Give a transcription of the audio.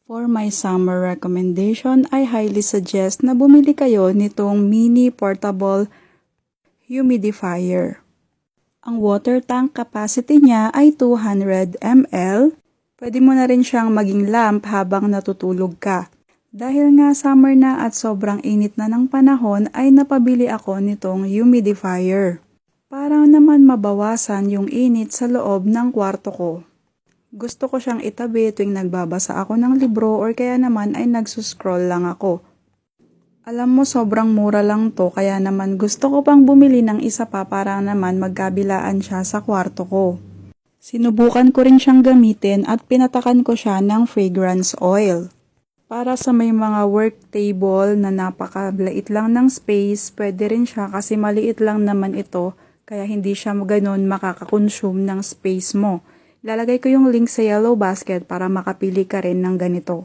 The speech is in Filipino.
For my summer recommendation, I highly suggest na bumili kayo nitong mini portable humidifier. Ang water tank capacity niya ay 200 ml. Pwede mo na rin siyang maging lamp habang natutulog ka. Dahil nga summer na at sobrang init na ng panahon ay napabili ako nitong humidifier. Para naman mabawasan yung init sa loob ng kwarto ko. Gusto ko siyang itabi tuwing nagbabasa ako ng libro or kaya naman ay nagsuscroll lang ako. Alam mo sobrang mura lang to kaya naman gusto ko pang bumili ng isa pa para naman magkabilaan siya sa kwarto ko. Sinubukan ko rin siyang gamitin at pinatakan ko siya ng fragrance oil. Para sa may mga work table na napakaliit lang ng space, pwede rin siya kasi maliit lang naman ito kaya hindi siya ganoon makakakonsume ng space mo. Lalagay ko yung link sa yellow basket para makapili ka rin ng ganito.